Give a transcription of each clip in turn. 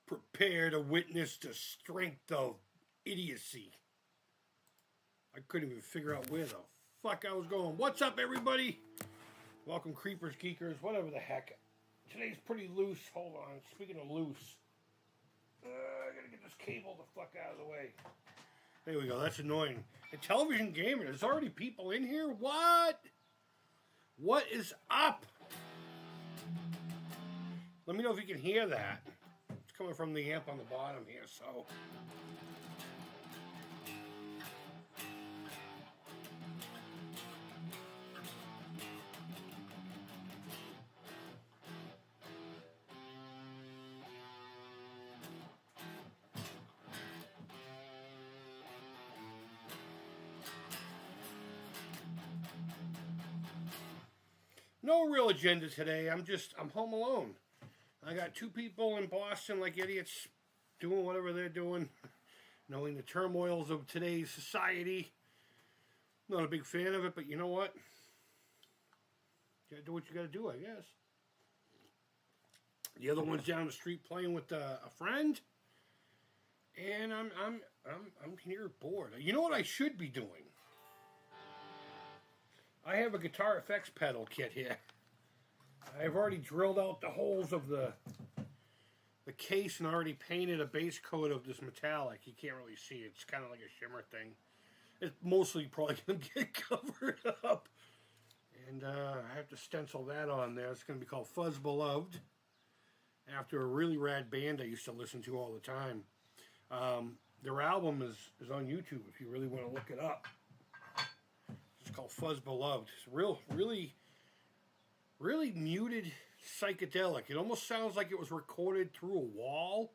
Prepare to witness the strength of idiocy. I couldn't even figure out where the fuck I was going. What's up, everybody? Welcome, creepers, geekers, whatever the heck. Today's pretty loose. Hold on. Speaking of loose, I gotta get this cable the fuck out of the way. There we go. That's annoying. A television gamer. There's already people in here? What? What is up? Let me know if you can hear that. It's coming from the amp on the bottom here, so. No real agenda today. I'm home alone. I got two people in Boston like idiots doing whatever they're doing, knowing the turmoils of today's society. Not a big fan of it, but you know what? You gotta do what you gotta do, I guess. The other one's down the street playing with a friend, and I'm here bored. You know what I should be doing? I have a guitar effects pedal kit here. I've already drilled out the holes of the case and already painted a base coat of this metallic. You can't really see it. It's kind of like a shimmer thing. It's mostly probably going to get covered up. And I have to stencil that on there. It's going to be called Fuzz Beloved, after a really rad band I used to listen to all the time. Their album is on YouTube if you really want to look it up. It's called Fuzz Beloved. It's really muted psychedelic. It almost sounds like it was recorded through a wall,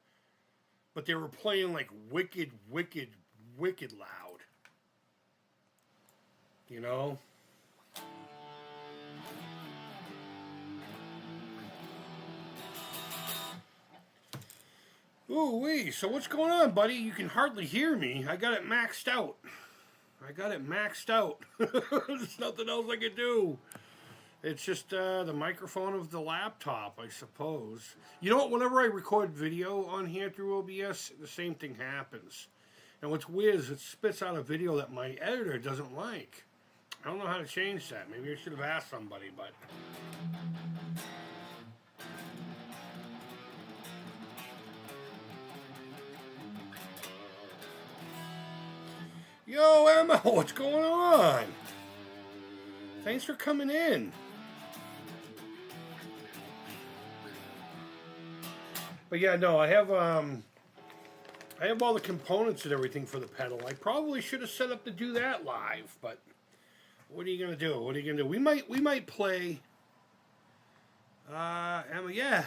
but they were playing like wicked, wicked, wicked loud. You know? Ooh wee, so what's going on, buddy? You can hardly hear me. I got it maxed out. There's nothing else I can do. It's just the microphone of the laptop, I suppose. You know what? Whenever I record video on here through OBS, the same thing happens. And what's weird is it spits out a video that my editor doesn't like. I don't know how to change that. Maybe I should have asked somebody, but... Yo, Emma, what's going on? Thanks for coming in. But yeah, no, I have all the components and everything for the pedal. I probably should have set up to do that live, but what are you gonna do? We might play. Emma, yeah,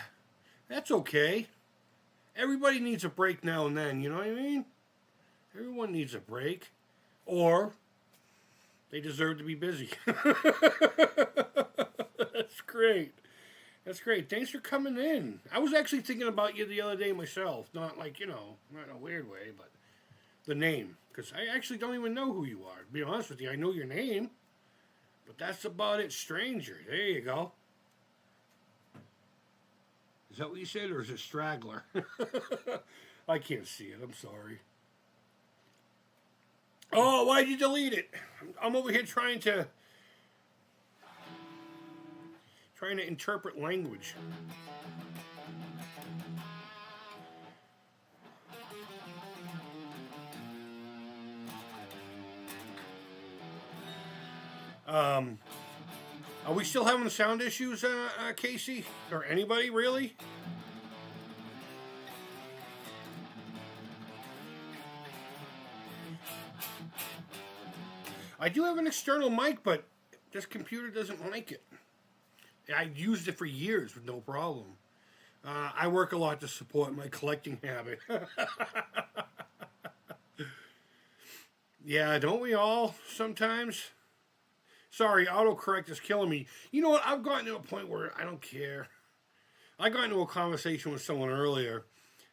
that's okay. Everybody needs a break now and then. You know what I mean? Everyone needs a break. Or they deserve to be busy. That's great. That's great. Thanks for coming in. I was actually thinking about you the other day myself. Not like, not in a weird way, but the name. Because I actually don't even know who you are. To be honest with you, I know your name. But that's about it. Stranger. There you go. Is that what you said, or is it straggler? I can't see it. I'm sorry. Oh, why'd you delete it? I'm over here trying to interpret language. Are we still having sound issues, Casey? Or anybody, really? I do have an external mic, but this computer doesn't like it. I've used it for years with no problem. I work a lot to support my collecting habit. Yeah, don't we all sometimes? Sorry, autocorrect is killing me. You know what? I've gotten to a point where I don't care. I got into a conversation with someone earlier,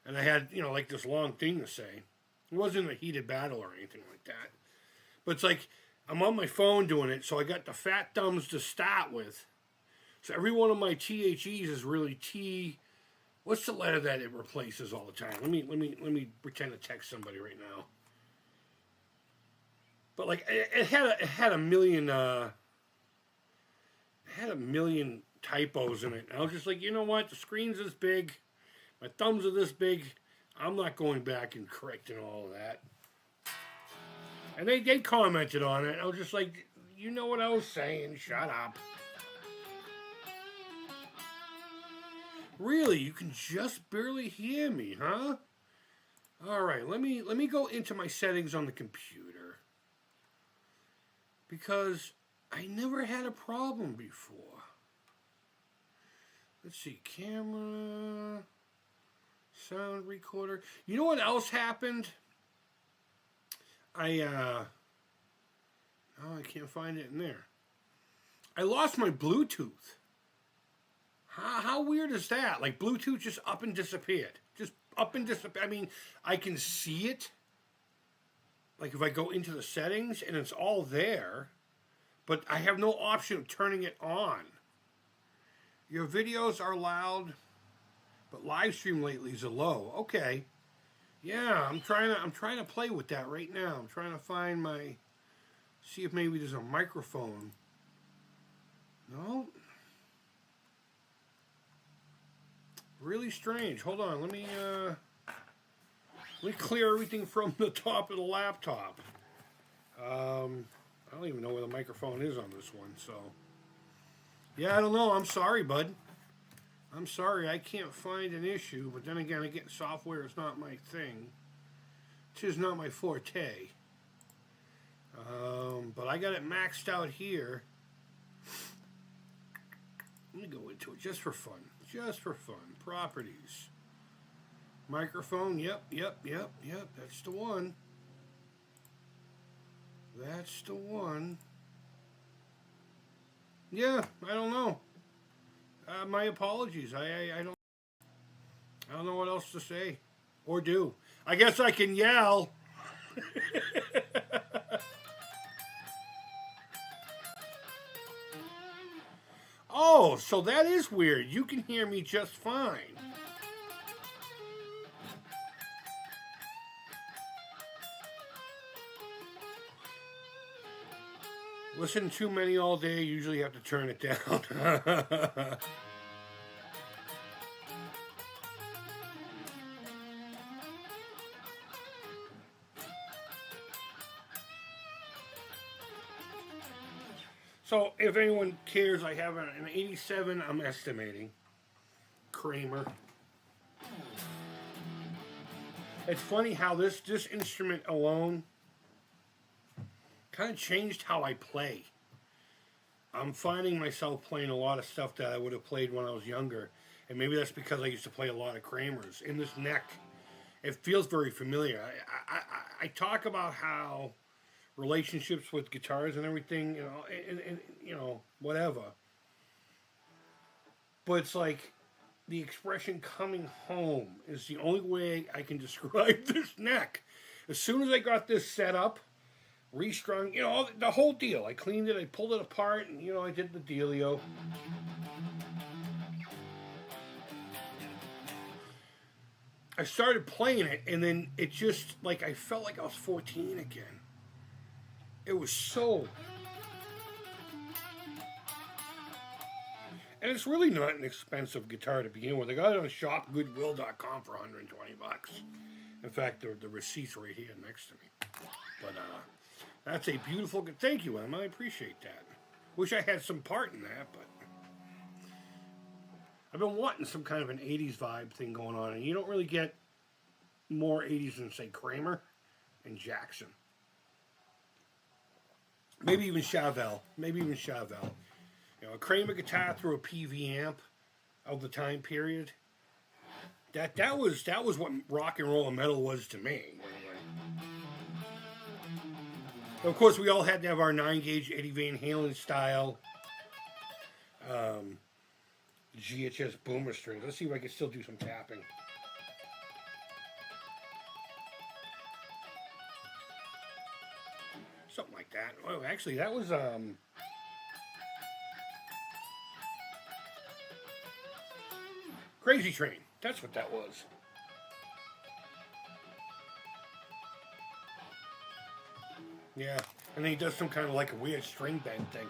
and I had, like this long thing to say. It wasn't a heated battle or anything like that. But it's like, I'm on my phone doing it, so I got the fat thumbs to start with. So every one of my THEs is really T What's the letter that it replaces all the time? Let me pretend to text somebody right now. But like it had a million typos in it. And I was just like, you know what? The screen's this big, my thumbs are this big. I'm not going back and correcting all of that. And they commented on it. I was just like, you know what I was saying? Shut up. Really, you can just barely hear me, huh? All right, let me go into my settings on the computer, because I never had a problem before. Let's see, camera, sound recorder. You know what else happened? Oh, I can't find it in there. I lost my Bluetooth. How weird is that? Like, Bluetooth just up and disappeared. Just up and disappeared. I mean, I can see it. Like, if I go into the settings, and it's all there, but I have no option of turning it on. Your videos are loud, but live stream lately's are low. Okay. Yeah, I'm trying to play with that right now. I'm trying to find my, see if maybe there's a microphone. No. Really strange. Hold on. Let me clear everything from the top of the laptop. I don't even know where the microphone is on this one. So, yeah, I don't know. I'm sorry, bud. I'm sorry. I can't find an issue. But then again, again, software is not my thing. It is not my forte. But I got it maxed out here. Let me go into it just for fun. Just for fun. Properties. Microphone. Yep. That's the one. That's the one. Yeah, I don't know. My apologies. I don't know what else to say or do. I guess I can yell. Oh, so that is weird. You can hear me just fine. Listen too many all day, usually have to turn it down. So, if anyone cares, I have an 87, I'm estimating. Kramer. It's funny how this instrument alone kind of changed how I play. I'm finding myself playing a lot of stuff that I would have played when I was younger. And maybe that's because I used to play a lot of Kramers. In this neck, it feels very familiar. I talk about how relationships with guitars and everything, and whatever. But it's like the expression coming home is the only way I can describe this neck. As soon as I got this set up, restrung, the whole deal. I cleaned it, I pulled it apart, and, I did the dealio. I started playing it, and then it just, like, I felt like I was 14 again. It was so... And it's really not an expensive guitar to begin with. I got it on shopgoodwill.com for $120. In fact, the receipt's right here next to me. But, that's a beautiful... Thank you, Emma. I appreciate that. Wish I had some part in that, but... I've been wanting some kind of an 80s vibe thing going on, and you don't really get more 80s than, say, Kramer and Jackson. Maybe even Chevelle. A Kramer guitar through a PV amp of the time period. That was what rock and roll and metal was to me. Of course, we all had to have our 9-gauge Eddie Van Halen style GHS boomer strings. Let's see if I can still do some tapping. Something like that. Oh, actually, that was Crazy Train. That's what that was. Yeah, and then he does some kind of like a weird string band thing.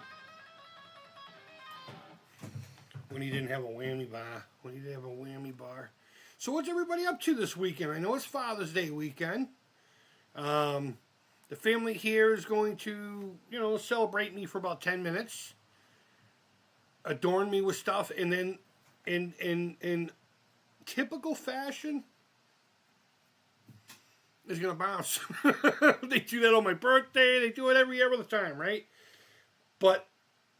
When he didn't have a whammy bar. When he didn't have a whammy bar. So what's everybody up to this weekend? I know it's Father's Day weekend. The family here is going to, celebrate me for about 10 minutes. Adorn me with stuff. And then in typical fashion, is going to bounce. They do that on my birthday. They do it every other time, right? But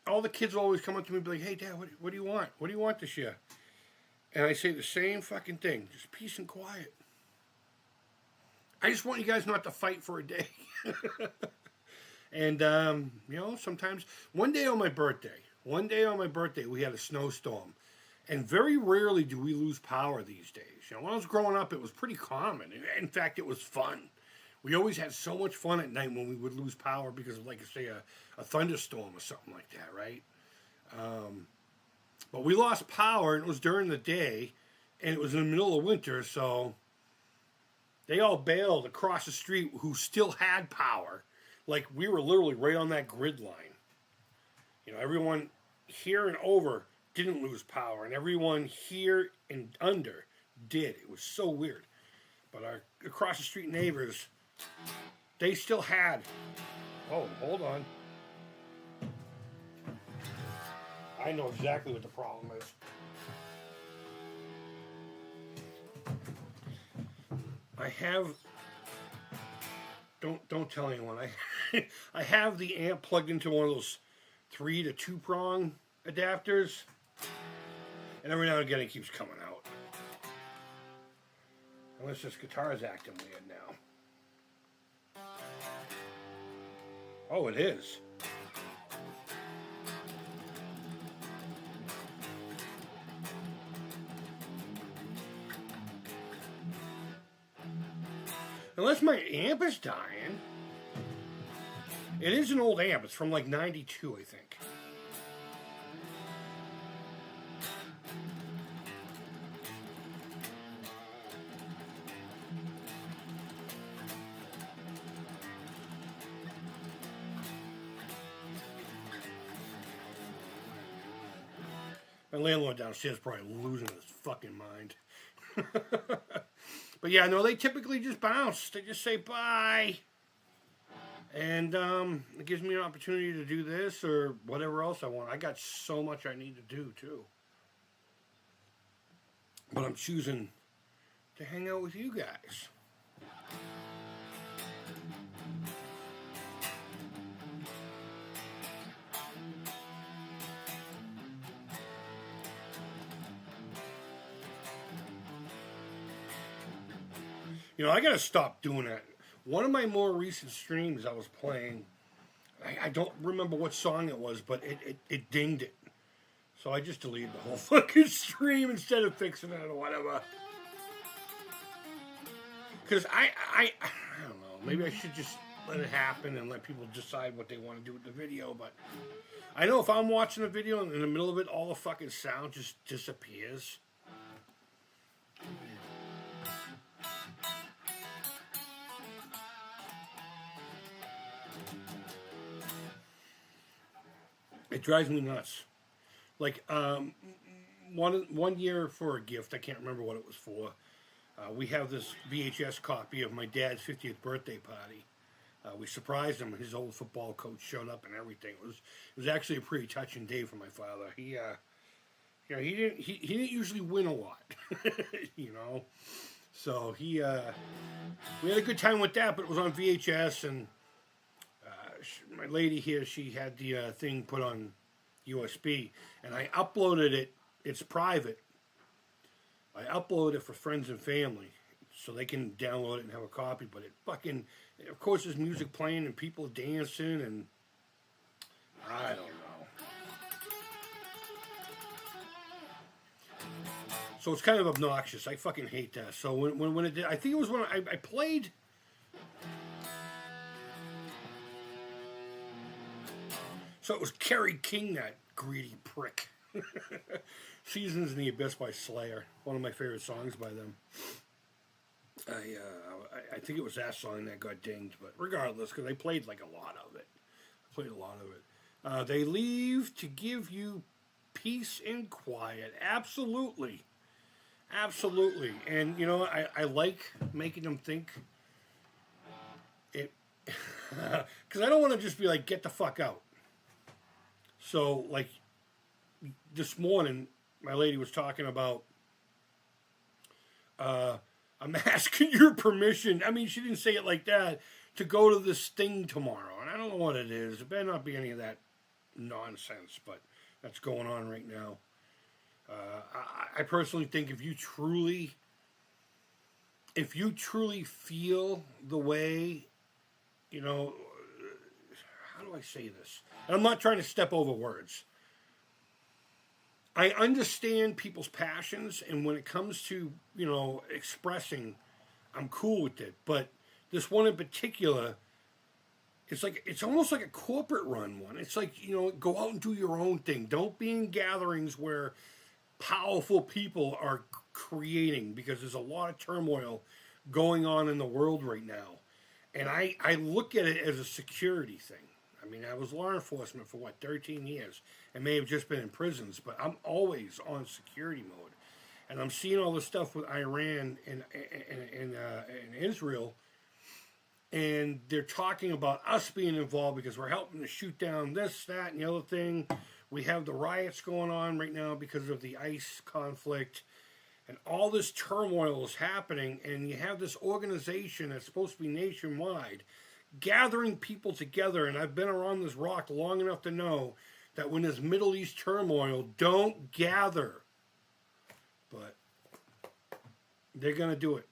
all the kids will always come up to me and be like, hey, Dad, what do you want? What do you want this year? And I say the same fucking thing. Just peace and quiet. I just want you guys not to fight for a day. And, sometimes, one day on my birthday, we had a snowstorm. And very rarely do we lose power these days. When I was growing up, it was pretty common. In fact, it was fun. We always had so much fun at night when we would lose power because of, like, say, a thunderstorm or something like that, right? But we lost power, and it was during the day, and it was in the middle of winter, so they all bailed across the street who still had power. Like, we were literally right on that grid line. Everyone here and over didn't lose power, and everyone here and under did. It was so weird. But our across the street neighbors, they still had... Oh, hold on. I know exactly what the problem is. I have... Don't tell anyone. I have the amp plugged into one of those 3 to 2 prong adapters, and every now and again it keeps coming out. Unless this guitar is acting weird now. Oh, it is. Unless my amp is dying. It is an old amp. It's from like 92, I think. My landlord downstairs is probably losing his fucking mind. But yeah, no, they typically just bounce. They just say bye. And it gives me an opportunity to do this or whatever else I want. I got so much I need to do, too. But I'm choosing to hang out with you guys. I got to stop doing that. One of my more recent streams I was playing, I don't remember what song it was, but it dinged it. So I just deleted the whole fucking stream instead of fixing it or whatever. Because I don't know, maybe I should just let it happen and let people decide what they want to do with the video, but I know if I'm watching a video and in the middle of it, all the fucking sound just disappears. It drives me nuts. Like, one year for a gift, I can't remember what it was for, we have this VHS copy of my dad's 50th birthday party. We surprised him. His old football coach showed up and everything. It was actually a pretty touching day for my father. He didn't usually win a lot, So we had a good time with that, but it was on VHS, and my lady here, she had the thing put on USB, and I uploaded it. It's private. I uploaded it for friends and family so they can download it and have a copy, but it fucking, of course, there's music playing and people dancing, and I don't know. So it's kind of obnoxious. I fucking hate that. So when it did, I think it was when I played... So it was Kerry King, that greedy prick. Seasons in the Abyss by Slayer. One of my favorite songs by them. I think it was that song that got dinged, but regardless, because I played like a lot of it. They leave to give you peace and quiet. Absolutely. Absolutely. And, you know, I like making them think it, because I don't want to just be like, get the fuck out. So, like, this morning, my lady was talking about, I'm asking your permission. I mean, she didn't say it like that, to go to this thing tomorrow. And I don't know what it is. It better not be any of that nonsense, but that's going on right now. I personally think if you truly feel the way, you know, how do I say this? And I'm not trying to step over words. I understand people's passions, and when it comes to, you know, expressing, I'm cool with it. But this one in particular, it's almost like a corporate run one. It's like, you know, go out and do your own thing. Don't be in gatherings where powerful people are creating, because there's a lot of turmoil going on in the world right now. And I look at it as a security thing. I mean, I was law enforcement for 13 years. I may have just been in prisons, but I'm always on security mode. And I'm seeing all this stuff with Iran and Israel, and they're talking about us being involved because we're helping to shoot down this, that, and the other thing. We have the riots going on right now because of the ICE conflict, and all this turmoil is happening, and you have this organization that's supposed to be nationwide gathering people together. And I've been around this rock long enough to know that when there's Middle East turmoil, don't gather. But they're going to do it.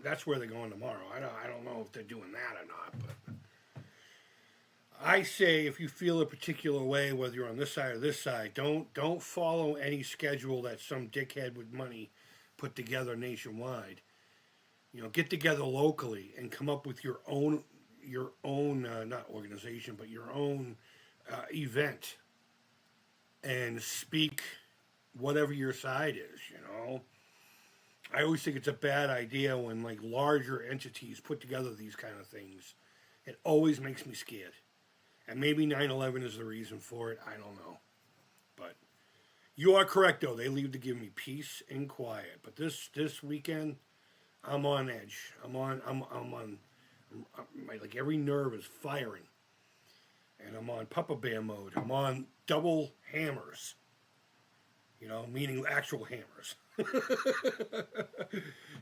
That's where they're going tomorrow. I don't know if they're doing that or not, but I say if you feel a particular way, whether you're on this side or this side, don't follow any schedule that some dickhead with money put together nationwide. You know, get together locally and come up with your own not organization, but your own event, and speak whatever your side is, you know. I always think it's a bad idea when, like, larger entities put together these kind of things. It always makes me scared. And maybe 9/11 is the reason for it. I don't know. But you are correct, though. They leave to give me peace and quiet. But this weekend, I'm on edge. Like, every nerve is firing. And I'm on Papa Bear mode. I'm on double hammers. You know, meaning actual hammers.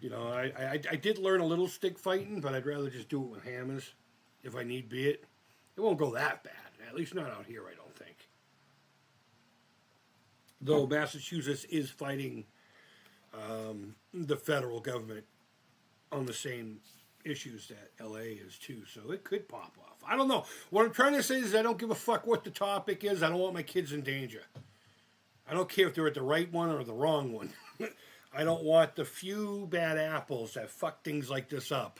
You know, I did learn a little stick fighting, but I'd rather just do it with hammers if I need be it. It won't go that bad. At least not out here, I don't think. Though Massachusetts is fighting the federal government on the same issues that LA is too, so it could pop off. I don't know. What I'm trying to say is I don't give a fuck what the topic is. I don't want my kids in danger. I don't care if they're at the right one or the wrong one. I don't want the few bad apples that fuck things like this up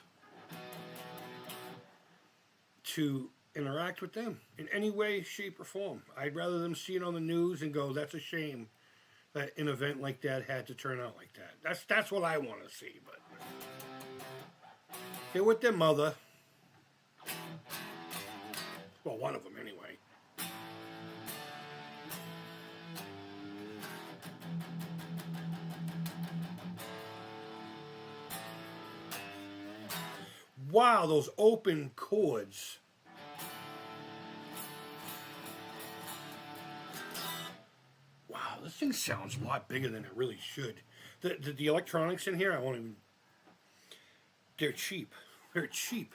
to interact with them in any way, shape, or form. I'd rather them see it on the news and go, that's a shame that an event like that had to turn out like that. That's what I want to see, but they're with their mother. Well, one of them anyway. Wow, those open chords. Wow, this thing sounds a lot bigger than it really should. The electronics in here, I won't even... They're cheap. They're cheap.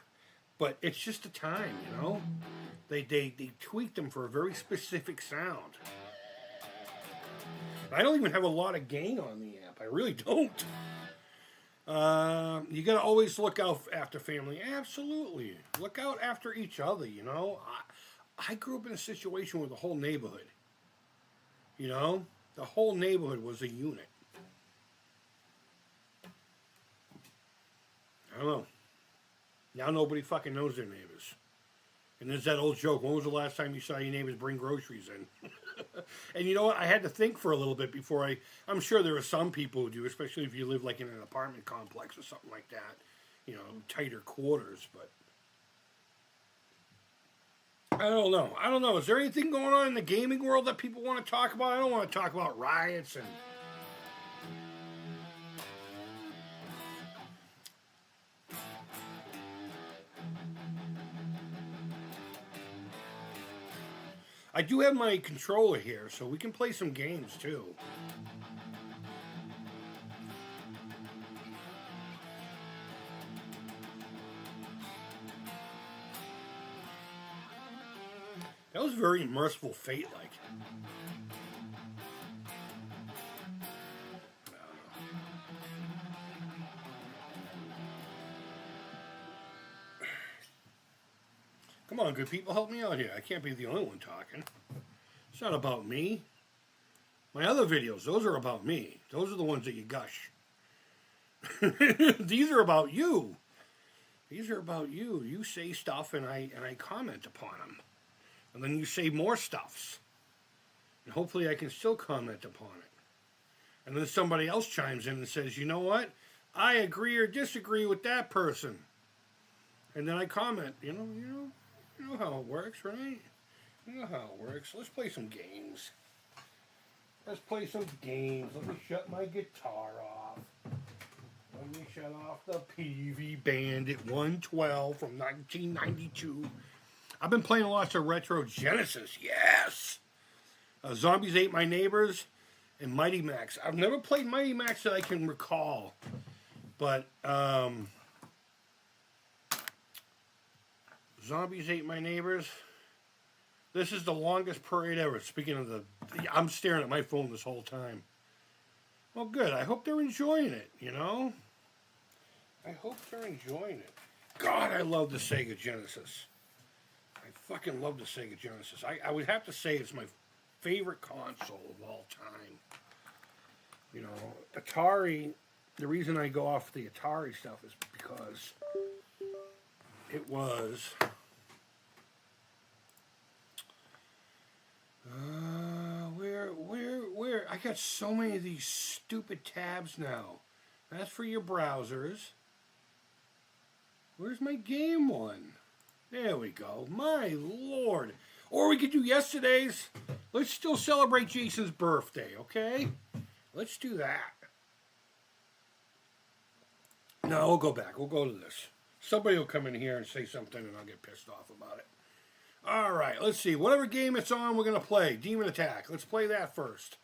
But it's just the time, you know? They tweak them for a very specific sound. I don't even have a lot of gain on the amp. I really don't. You gotta always look out after family. Absolutely. Look out after each other, you know? I grew up in a situation with the whole neighborhood. You know? The whole neighborhood was a unit. I don't know. Now nobody fucking knows their neighbors. And there's that old joke, when was the last time you saw your neighbors bring groceries in? And you know what? I had to think for a little bit before I'm sure there are some people who do, especially if you live like in an apartment complex or something like that. You know, tighter quarters, but I don't know. I don't know. Is there anything going on in the gaming world that people want to talk about? I don't want to talk about riots and... I do have my controller here, so we can play some games, too. That was very Merciful Fate-like. Come on, good people, help me out here. I can't be the only one talking. It's not about me. My other videos, those are about me. Those are the ones that you gush. These are about you. These are about you. You say stuff and I comment upon them. And then you say more stuffs. And hopefully I can still comment upon it. And then somebody else chimes in and says, you know what? I agree or disagree with that person. And then I comment, you know how it works, right? You know how it works. Let's play some games. Let's play some games. Let me shut my guitar off. Let me shut off the PV Bandit 112 from 1992. I've been playing lots of retro Genesis. Yes! Zombies Ate My Neighbors and Mighty Max. I've never played Mighty Max that I can recall. But, Zombies Ate My Neighbors. This is the longest parade ever. Speaking of I'm staring at my phone this whole time. Well, good. I hope they're enjoying it, you know? I hope they're enjoying it. God, I love the Sega Genesis. I fucking love the Sega Genesis. I would have to say it's my favorite console of all time. You know, Atari, the reason I go off the Atari stuff is because it was... where? I got so many of these stupid tabs now. That's for your browsers. Where's my game one? There we go. My Lord. Or we could do yesterday's. Let's still celebrate Jason's birthday, okay? Let's do that. No, we'll go back. We'll go to this. Somebody will come in here and say something and I'll get pissed off about it. All right, let's see. Whatever game it's on, we're going to play. Demon Attack. Let's play that first.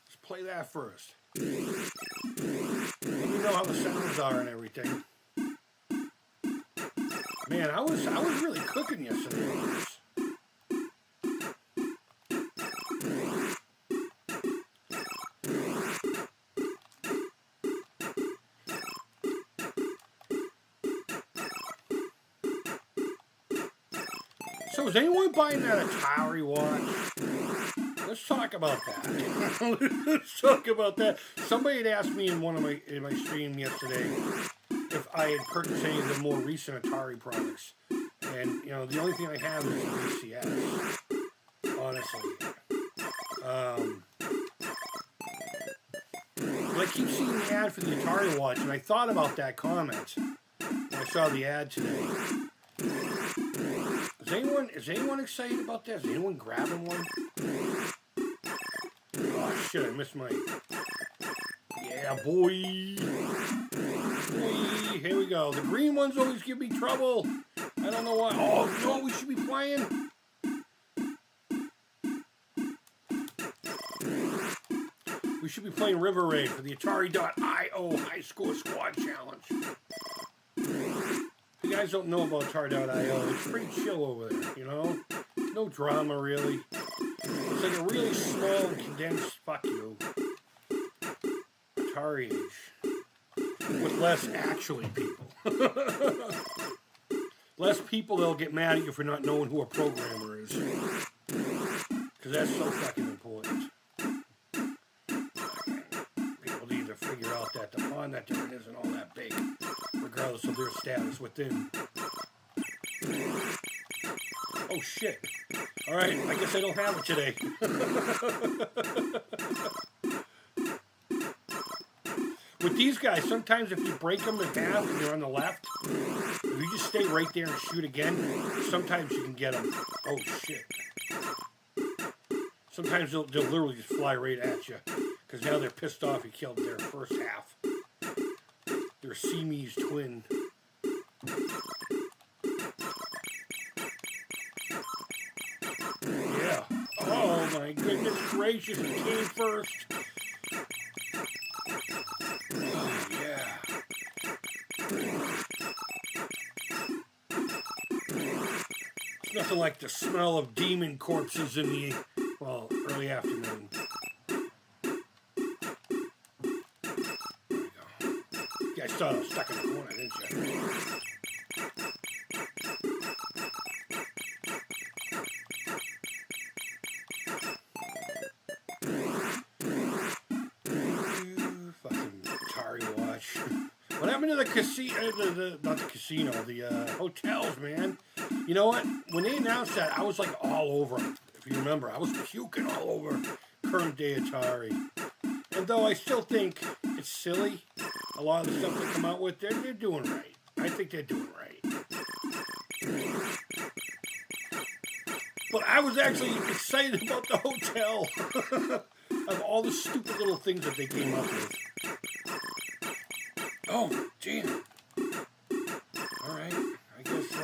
Let's play that first. Let me know how the sounds are and everything. Man, I was really cooking yesterday on this. So is anyone buying that Atari watch? Let's talk about that. Let's talk about that. Somebody had asked me in my stream yesterday if I had purchased any of the more recent Atari products. And, you know, the only thing I have is the VCS. Honestly. But I keep seeing the ad for the Atari watch, and I thought about that comment when I saw the ad today. Is anyone excited about that? Is anyone grabbing one? Oh shit, I missed my... Yeah, boy! Boy, here we go. The green ones always give me trouble. I don't know why. Oh, you know what we should be playing? We should be playing River Raid for the Atari.io High Score Squad Challenge. If you guys don't know about Atari.io, it's pretty chill over there, you know? No drama, really. It's like a really small and condensed fuck you. Atari age. With less actually people. Less people that'll get mad at you for not knowing who a programmer is. Because that's so fucking important. People need to figure out that the pond that they're in isn't all that big. Regardless of their status within. Oh shit. Alright, I guess I don't have it today. With these guys, sometimes if you break them in half and you're on the left, if you just stay right there and shoot again, sometimes you can get them. Oh shit. Sometimes they'll literally just fly right at you. Because now they're pissed off you killed their first half. Their Siamese twin. Yeah. Oh my goodness gracious, it came first. Oh yeah. It's nothing like the smell of demon corpses in the, well, early afternoon. There you go. You guys thought I was stuck in the corner, didn't you? Fucking Atari watch. What happened to the casino? Not the casino, the hotels, man. You know what? When they announced that, I was like all over it. If you remember, I was puking all over current day Atari. And though I still think it's silly, a lot of the stuff they come out with, they're doing right. I think they're doing right. But I was actually excited about the hotel of all the stupid little things that they came up with. Oh, damn. All right. I guess,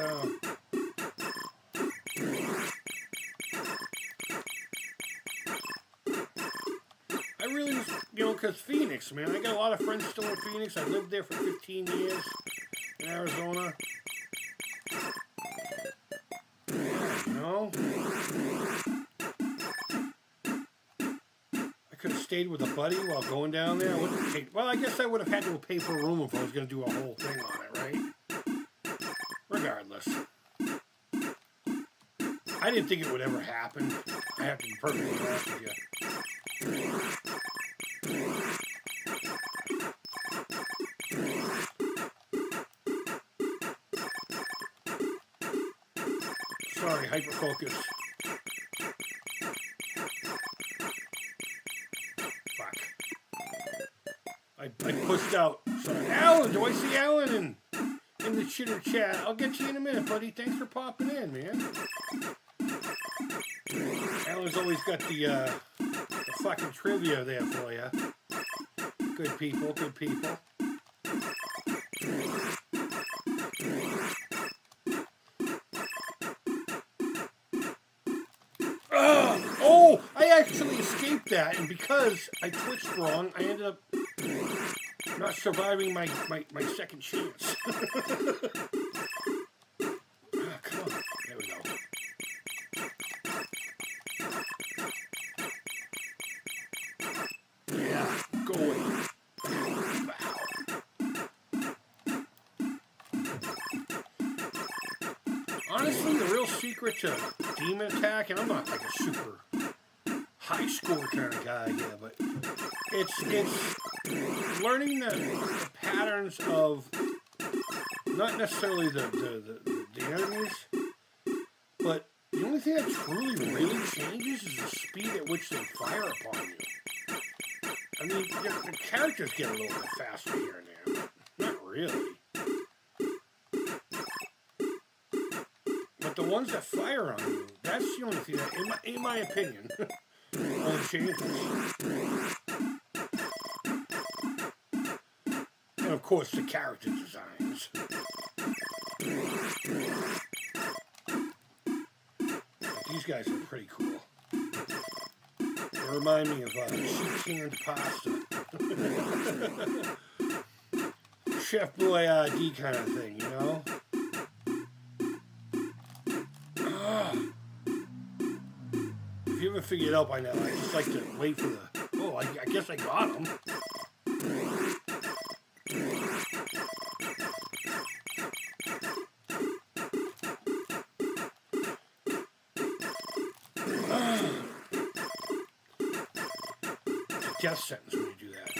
I really was, you know, because Phoenix, man. I got a lot of friends still in Phoenix. I lived there for 15 years in Arizona. Yeah, you know. I could have stayed with a buddy while going down there. I wouldn't pay, well, I guess I would have had to pay for a room if I was going to do a whole thing on it, right? Regardless. I didn't think it would ever happen. I have to be perfectly honest with you. Sorry, hyperfocus. Fuck. I pushed out. Sorry. Alan, do I see Alan in the chitter chat? I'll get you in a minute, buddy. Thanks for popping in, man. Alan's always got the fucking trivia there for you. Good people, good people. Oh, I actually escaped that, and because I twitched wrong, I ended up not surviving my second chance. Oh, come on. There we go. Yeah, go away. Wow. Honestly, the real secret to demon attack, and I'm not like a super high score kind of guy, yeah, but it's learning the patterns of not necessarily the enemies, but the only thing that truly really changes is the speed at which they fire upon you. I mean, the characters get a little bit faster here and there, but not really. But the ones that fire on you, that's the only thing that, in my opinion, only changes. And of course, the character designs. But these guys are pretty cool. They remind me of sheep canned pasta. Chef Boyardee kind of thing, you know? If you haven't figured it out by now, I just like to wait for the... Oh, I guess I got him. Death sentence when you do that.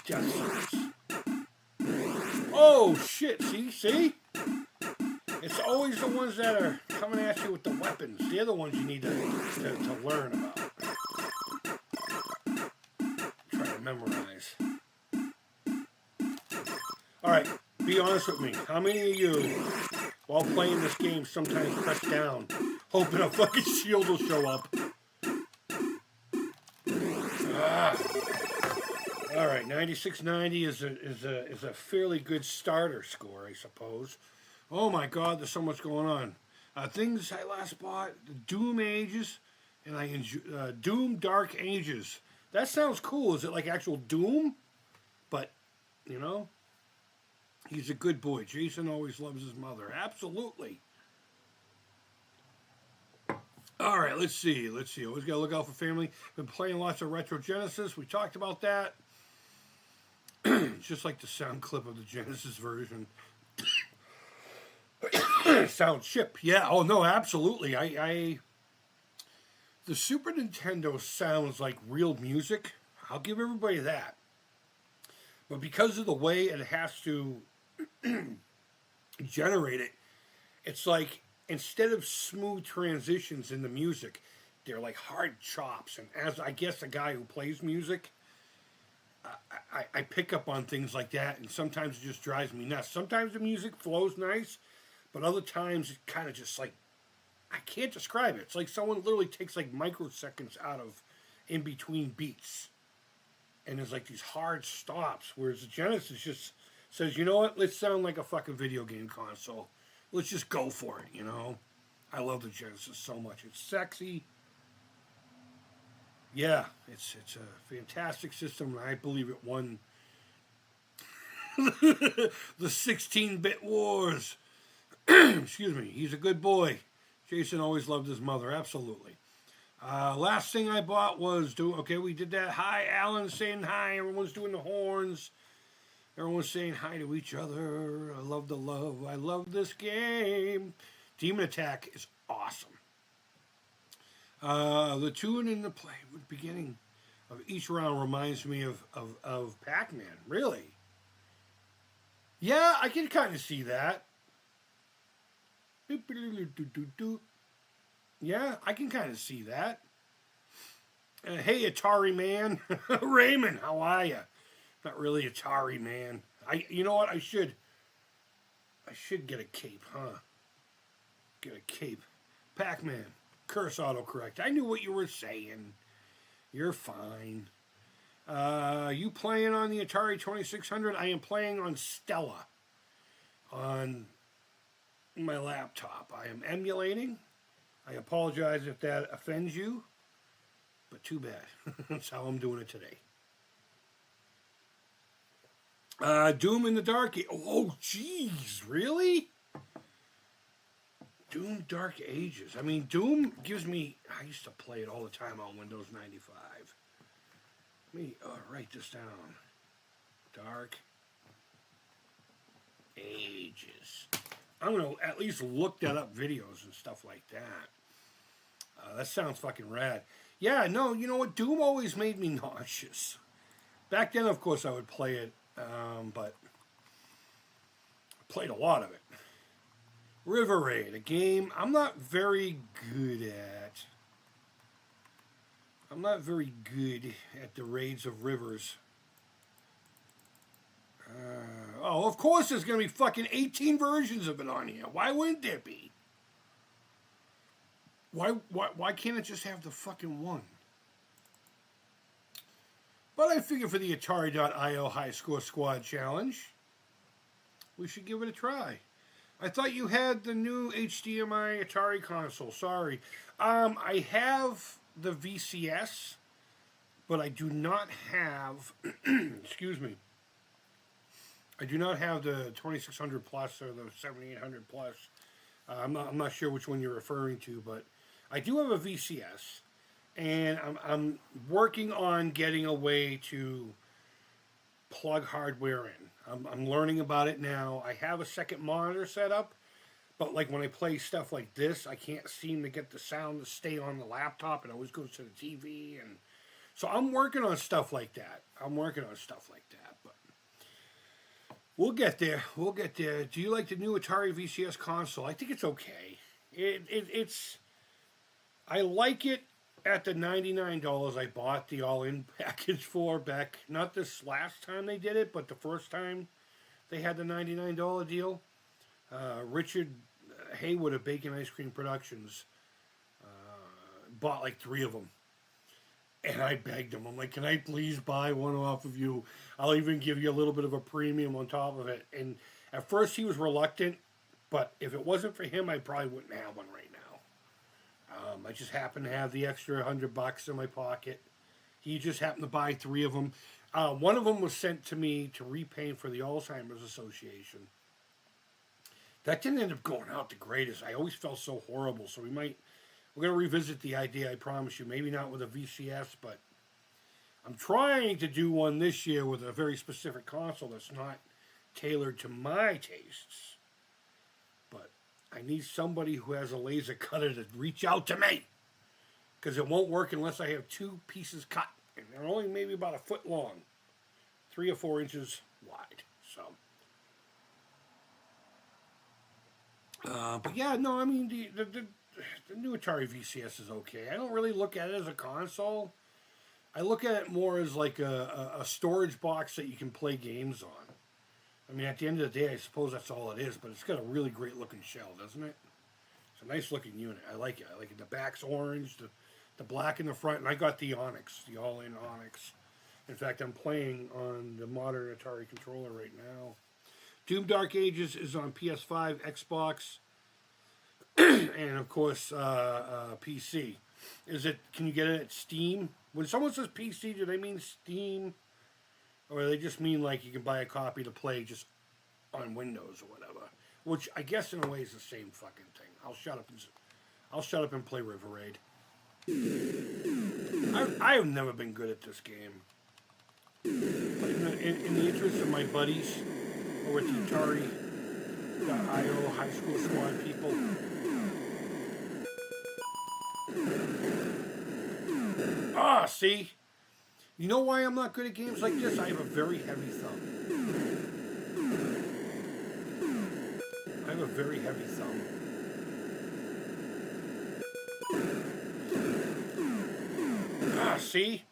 Death sentence. Oh, shit. See? It's always the ones that are coming at you with the weapons. They're the ones you need to learn about. Try to memorize. Alright, be honest with me. How many of you, while playing this game, sometimes press down, hoping a fucking shield will show up? Alright, 9690 is a fairly good starter score, I suppose. Oh my god, there's so much going on. Things I last bought, the Doom Ages, and I enjoy Doom Dark Ages. That sounds cool. Is it like actual Doom? But, you know, he's a good boy. Jason always loves his mother. Absolutely. Alright, let's see. Always got to look out for family. Been playing lots of Retro Genesis. We talked about that. Just like the sound clip of the Genesis version. Sound chip. Yeah, oh no, absolutely. The Super Nintendo sounds like real music. I'll give everybody that. But because of the way it has to generate it, it's like instead of smooth transitions in the music, they're like hard chops. And as I guess a guy who plays music, I pick up on things like that, and sometimes it just drives me nuts. Sometimes the music flows nice, but other times it kind of just like, I can't describe it. It's like someone literally takes like microseconds out of in between beats. And there's like these hard stops, whereas the Genesis just says, you know what, let's sound like a fucking video game console. Let's just go for it, you know? I love the Genesis so much. It's sexy. Yeah, it's a fantastic system, and I believe it won the 16-bit wars. Excuse me. He's a good boy. Jason always loved his mother. Absolutely. Last thing I bought was okay, we did that. Hi, Alan saying hi. Everyone's doing the horns. Everyone's saying hi to each other. I love the love. I love this game. Demon Attack is awesome. The tune in the play at the beginning of each round reminds me of Pac-Man. Really? Yeah, I can kind of see that. Yeah, I can kind of see that. Hey, Atari man. Raymond, how are you? Not really Atari man. You know what? I should get a cape, huh? Get a cape. Pac-Man. Curse autocorrect. I knew what you were saying. You're fine. You playing on the Atari 2600? I am playing on Stella. On my laptop. I am emulating. I apologize if that offends you. But too bad. That's how I'm doing it today. Doom in the Dark. Oh, jeez. Really? Doom Dark Ages. I mean, Doom gives me... I used to play it all the time on Windows 95. Let me write this down. Dark Ages. I'm going to at least look that up, videos and stuff like that. That sounds fucking rad. Yeah, no, you know what? Doom always made me nauseous. Back then, of course, I would play it, but I played a lot of it. River Raid, a game I'm not very good at. I'm not very good at the raids of rivers. Oh, of course there's going to be fucking 18 versions of it on here. Why wouldn't there be? Why can't it just have the fucking one? But I figure for the Atari.io High Score Squad Challenge, we should give it a try. I thought you had the new HDMI Atari console. Sorry. I have the VCS, but I do not have, excuse me, I do not have the 2600 plus or the 7800 plus. I'm not sure which one you're referring to, but I do have a VCS, and I'm working on getting a way to plug hardware in. I'm learning about it now. I have a second monitor set up, but like when I play stuff like this, I can't seem to get the sound to stay on the laptop. It always goes to the TV, and so I'm working on stuff like that. But We'll get there. We'll get there. Do you like the new Atari VCS console? I think it's okay. It's. I like it at the $99 I bought the all-in package for back. Not this last time they did it, but the first time they had the $99 deal. Richard Haywood of Bacon Ice Cream Productions bought like 3 of them. And I begged him. I'm like, can I please buy one off of you? I'll even give you a little bit of a premium on top of it. And at first he was reluctant, but if it wasn't for him, I probably wouldn't have one right now. I just happened to have the extra $100 in my pocket. He just happened to buy 3 of them. One of them was sent to me to repaint for the Alzheimer's Association. That didn't end up going out the greatest. I always felt so horrible. So we're going to revisit the idea, I promise you. Maybe not with a VCS, but I'm trying to do one this year with a very specific console that's not tailored to my tastes. But I need somebody who has a laser cutter to reach out to me. Because it won't work unless I have 2 pieces cut. And they're only maybe about a foot long. 3 or 4 inches wide. So. But yeah, no, I mean, the new Atari VCS is okay. I don't really look at it as a console. I look at it more as like a storage box that you can play games on. I mean, at the end of the day, I suppose that's all it is, but it's got a really great looking shell, doesn't it? It's a nice looking unit. I like it. I like it. The back's orange, the black in the front, and I got the Onyx, the all-in Onyx. In fact, I'm playing on the modern Atari controller right now. Doom Dark Ages is on PS5, Xbox, and of course PC. Can you get it at Steam? When someone says PC, do they mean Steam, or do they just mean like you can buy a copy to play just on Windows or whatever? Which I guess in a way is the same fucking thing. I'll shut up and play River Raid. I have never been good at this game. But in the interest of my buddies over at the Atari.io High School Squad people. See? You know why I'm not good at games like this? I have a very heavy thumb. I have a very heavy thumb. See?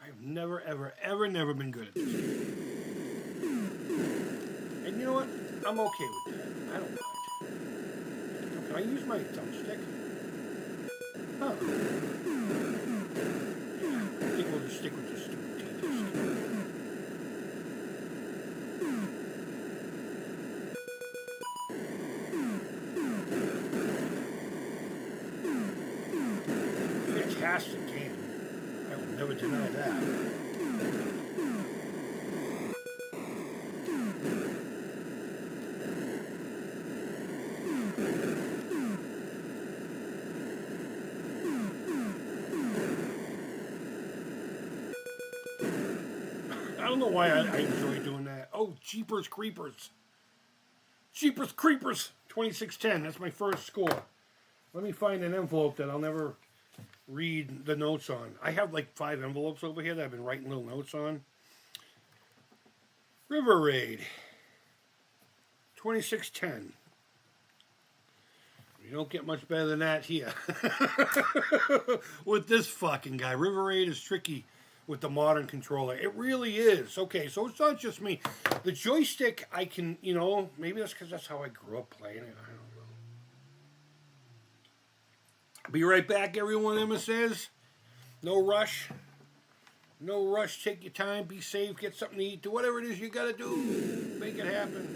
I've never, ever never been good at this game. And you know what? I'm okay with that. I don't mind. Can I use my thumbstick? Huh. Yeah, I think we'll just stick with this stupid T-disc. Fantastic game. I will never deny that. I don't know why I enjoy doing that. Oh, Jeepers Creepers. Jeepers Creepers 2610. That's my first score. Let me find an envelope that I'll never read the notes on. I have like 5 envelopes over here that I've been writing little notes on. River Raid 2610. You don't get much better than that here. With this fucking guy. River Raid is tricky with the modern controller. It really is. Okay, so it's not just me. The joystick, I can, maybe that's because that's how I grew up playing it. I don't know. Be right back, everyone, Emma says. No rush. No rush. Take your time. Be safe. Get something to eat. Do whatever it is you got to do. Make it happen.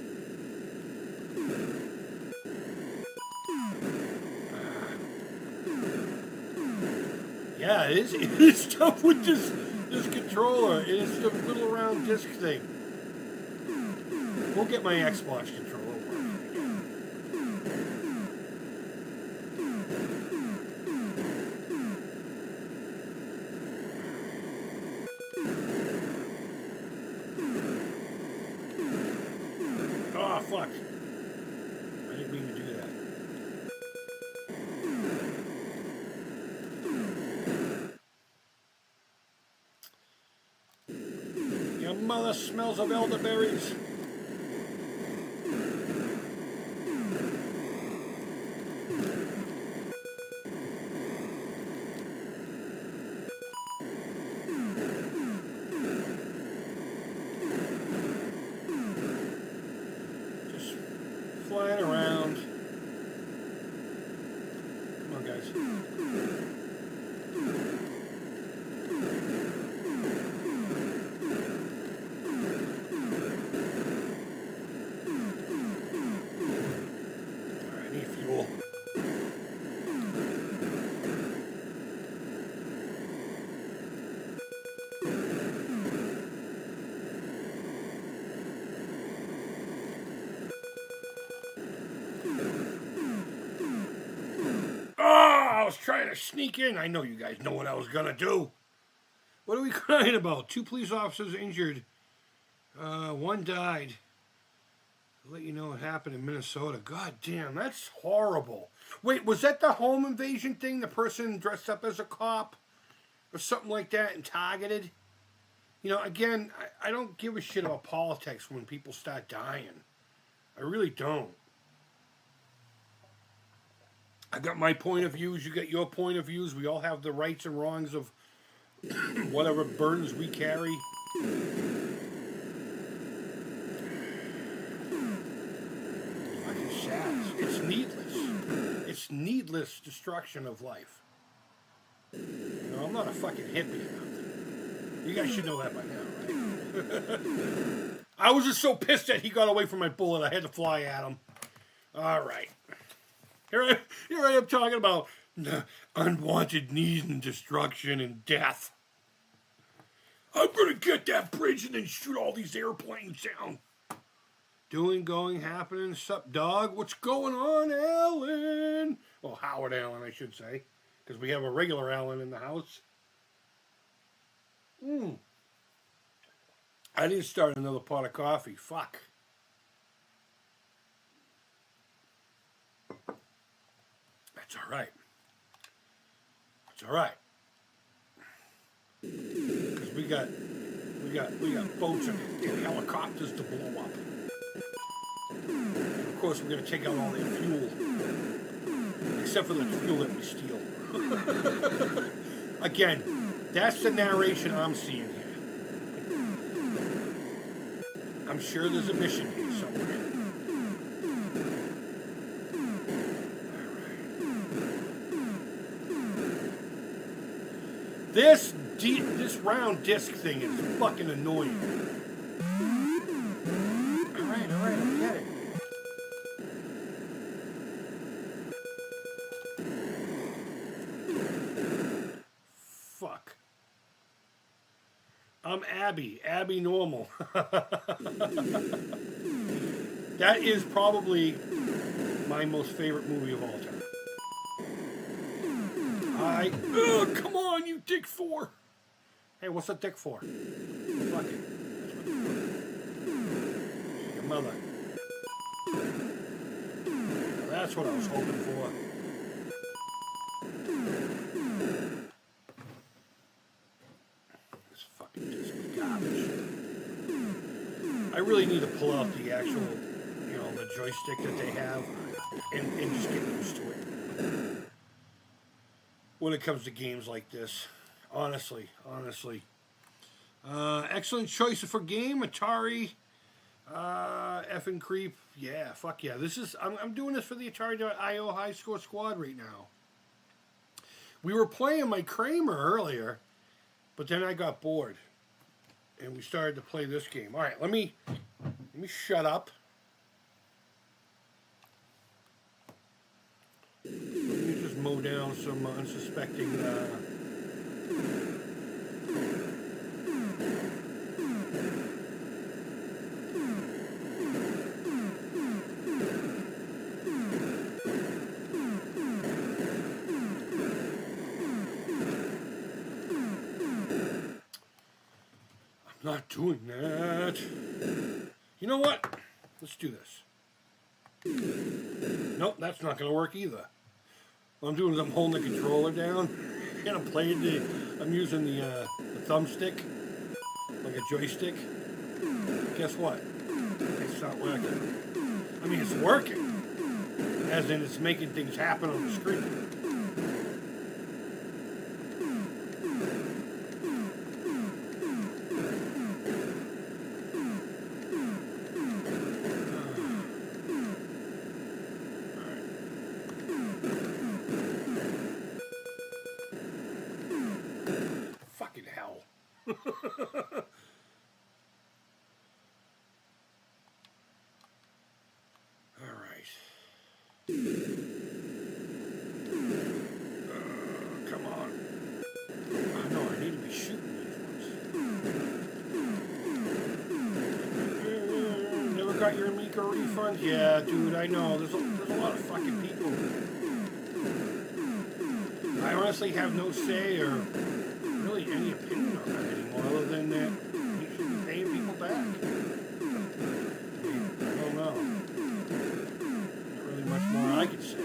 Yeah, it is. It is tough with this controller. It is the little round disc thing. We'll get my Xbox controller working again. Oh, fuck. I didn't mean to do that. mother smells of elderberries. Just flying around. Come on, guys. I was trying to sneak in. I know you guys know what I was going to do. What are we crying about? 2 police officers injured. 1 died. I'll let you know what happened in Minnesota. God damn, that's horrible. Wait, was that the home invasion thing? The person dressed up as a cop? Or something like that and targeted? You know, again, I don't give a shit about politics when people start dying. I really don't. I got my point of views, you got your point of views. We all have the rights and wrongs of whatever burdens we carry. Fucking sad. It's needless. It's needless destruction of life. You know, I'm not a fucking hippie or nothing. You guys should know that by now, right? I was just so pissed that he got away from my bullet, I had to fly at him. All right. Here I am talking about unwanted need and destruction and death. I'm going to get that bridge and then shoot all these airplanes down. Doing, going, happening. Sup, dog? What's going on, Alan? Well, Howard Allen, I should say. Because we have a regular Allen in the house. I didn't start another pot of coffee. Fuck. It's all right. It's all right. Because we got boats and helicopters to blow up. And of course, we're going to take out all their fuel, except for the fuel that we steal. Again, that's the narration I'm seeing here. I'm sure there's a mission here somewhere. This round disc thing is fucking annoying. All right, I get it. Fuck. I'm Abby Normal. That is probably my most favorite movie of all time. Come on, you dick for. Hey, what's a dick for? Fuck it. Your mother. That's what I was hoping for. This fucking disc is garbage. I really need to pull out the actual, the joystick that they have and just get used to it. When it comes to games like this, honestly. Excellent choice for game, Atari, effing Creep. Yeah, fuck yeah. I'm doing this for the Atari.io High Score Squad right now. We were playing my Kramer earlier, but then I got bored, and we started to play this game. All right, let me shut up. Let me just mow down some unsuspecting. I'm not doing that. You know what? Let's do this. Nope, that's not going to work either. What I'm doing is I'm holding the controller down and I'm using the thumbstick like a joystick. Guess what? It's not working. I mean, it's working, as in it's making things happen on the screen. Fucking hell. All right. Come on. I know I need to be shooting these ones. Never got your Amica refund? Yeah, dude, I know. There's a lot of fucking people. I honestly have no say or really any opinion on that anymore, other than that you should be paying people back. I mean, I don't know. Not really much more I could say.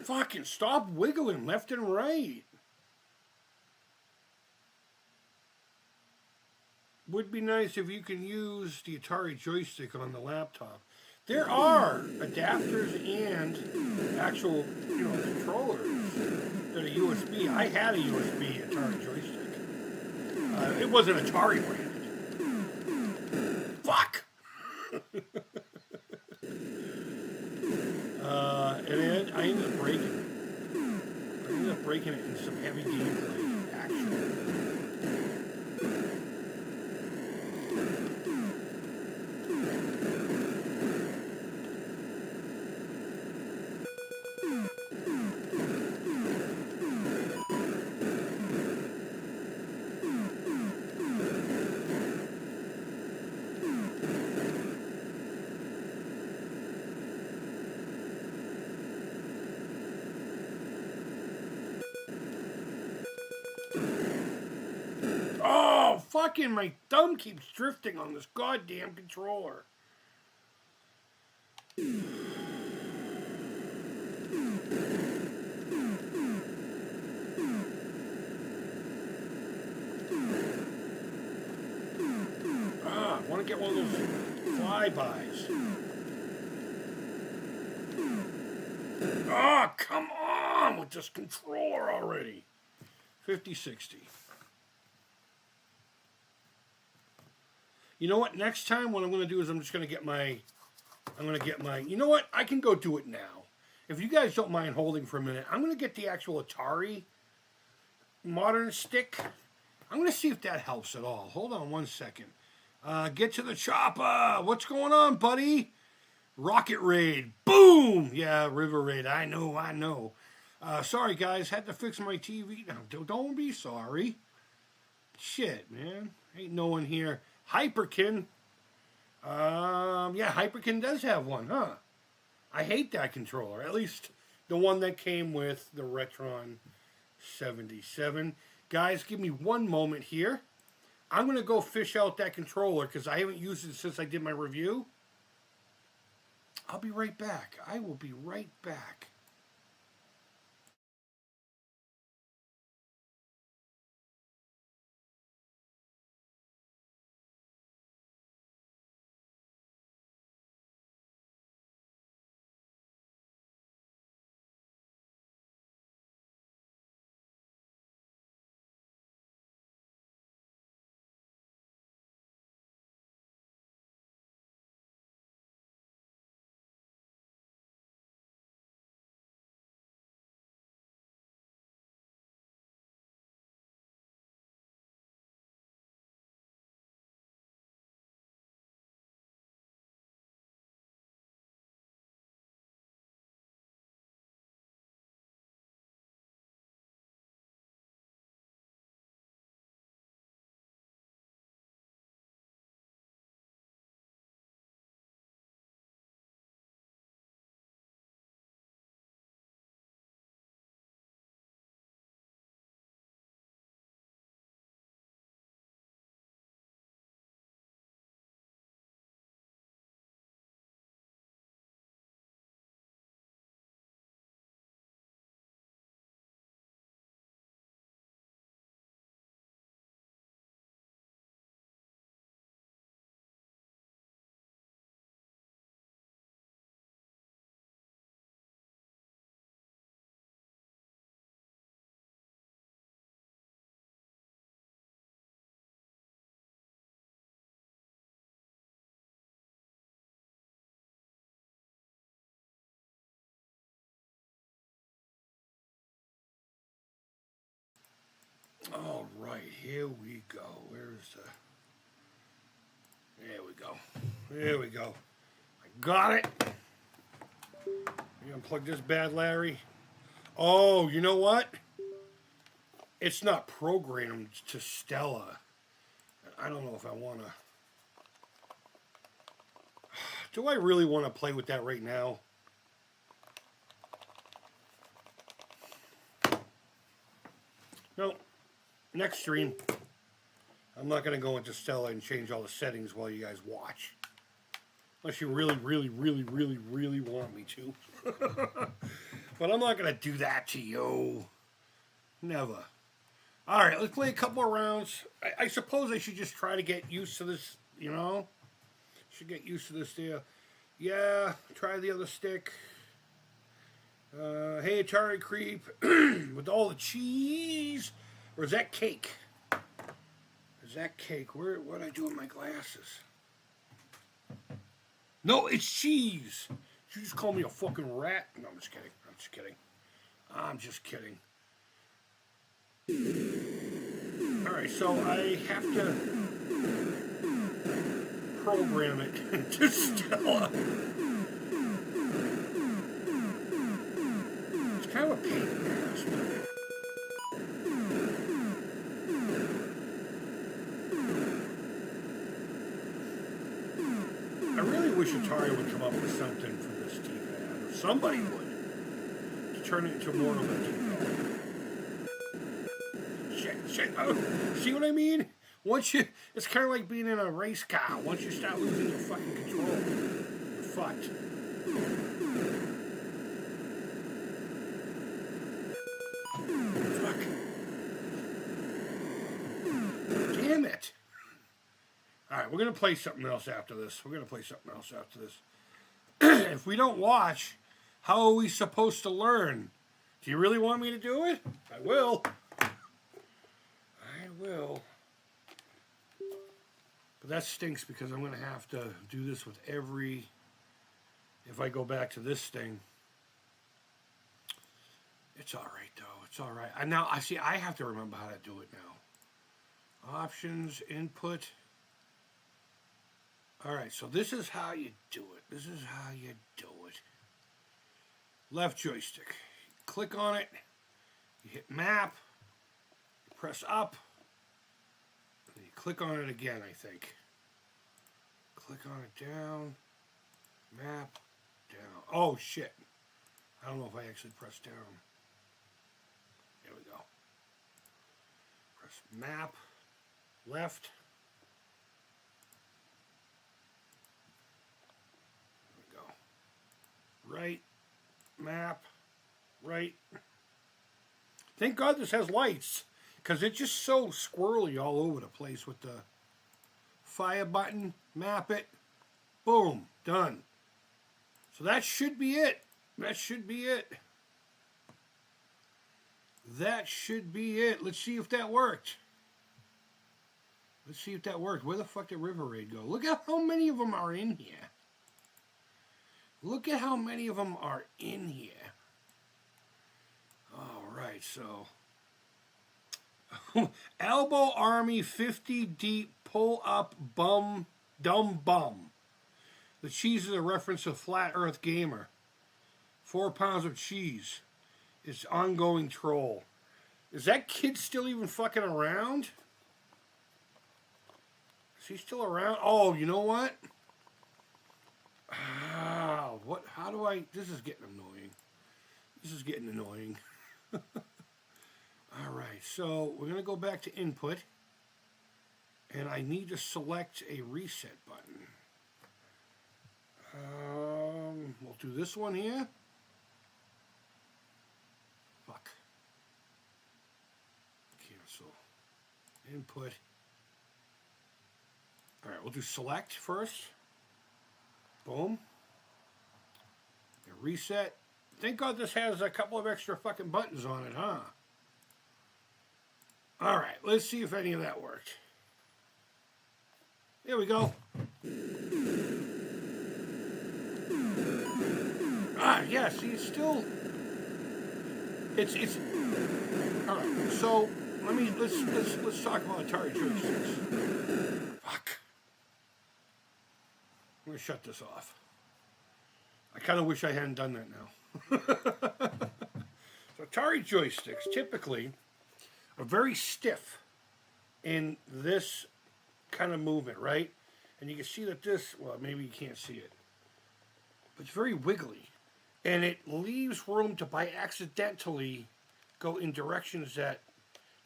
Fucking stop wiggling left and right. Would be nice if you can use the Atari joystick on the laptop. There are adapters and actual, controllers that are USB. I had a USB Atari joystick. It wasn't Atari branded. Fuck! And I ended up breaking it. I ended up breaking it in some heavy gameplay action. Oh, fucking my thumb keeps drifting on this goddamn controller. I want to get one of those flybys. Oh, come on with this controller already. 5060. You know what? Next time, what I'm going to do is I'm just going to get my. You know what? I can go do it now. If you guys don't mind holding for a minute, I'm going to get the actual Atari modern stick. I'm going to see if that helps at all. Hold on one second. Get to the chopper. What's going on, buddy? Rocket Raid. Boom! Yeah, River Raid. I know. Sorry, guys. Had to fix my TV. Now, don't be sorry. Shit, man. Ain't no one here. Hyperkin. Yeah, Hyperkin does have one, huh? I hate that controller. At least the one that came with the Retron 77. Guys, give me one moment here. I'm going to go fish out that controller because I haven't used it since I did my review. I'll be right back. I will be right back. All right, here we go. Where's the... There we go. There we go. I got it. You unplug this bad Larry. Oh, you know what? It's not programmed to Stella. I don't know if I want to... Do I really want to play with that right now? No. Next stream. I'm not going to go into Stella and change all the settings while you guys watch. Unless you really, really, really, really, really want me to. But I'm not going to do that to you. Never. Alright, let's play a couple more rounds. I suppose I should just try to get used to this, you know? Should get used to this there. Yeah, try the other stick. Hey, Atari Creep. With all the cheese. Or is that cake? Is that cake? What'd I do with my glasses? No, it's cheese. You just call me a fucking rat? No, I'm just kidding. I'm just kidding. I'm just kidding. Alright, so I have to program it to Stella. It's kind of a pain in the ass, but... I really wish Atari would come up with something for this D-pad, or somebody would, to turn it into more of a D-pad. Shit. Oh, see what I mean? Once you, it's kind of like being in a race car. Once you start losing your fucking control, you're fucked. Fuck. Damn it. Alright, we're going to play something else after this. If we don't watch, how are we supposed to learn? Do you really want me to do it? I will. But that stinks because I'm going to have to do this with every... If I go back to this thing. It's alright, though. It's alright. Now, I have to remember how to do it now. Options, input... Alright, so this is how you do it. Left joystick. Click on it. You hit map. You press up. And you click on it again, I think. Click on it down. Map. Down. Oh, shit. I don't know if I actually pressed down. There we go. Press map. Left. Right, map, right. Thank God this has lights, because it's just so squirrely all over the place with the fire button, map it, boom, done. So that should be it. Let's see if that worked. Where the fuck did River Raid go? Look at how many of them are in here. All right, so Elbow Army 50 deep, pull up, bum, dumb bum. The cheese is a reference to Flat Earth Gamer. 4 pounds of cheese. It's ongoing troll. Is that kid still even fucking around? Is he still around? Oh, you know what? How do I... This is getting annoying. Alright, so we're going to go back to input. And I need to select a reset button. We'll do this one here. Fuck. Cancel. Input. Alright, we'll do select first. Boom. And reset. Thank God this has a couple of extra fucking buttons on it, huh? Alright, let's see if any of that worked. There we go. Yeah, see, it's still... It's... Alright, so I mean, let's talk about Atari joysticks. Fuck. I'm gonna shut this off. I kind of wish I hadn't done that now. So Atari joysticks typically are very stiff in this kind of movement, right? And you can see that this, well, maybe you can't see it, but it's very wiggly. And it leaves room to by accidentally go in directions that,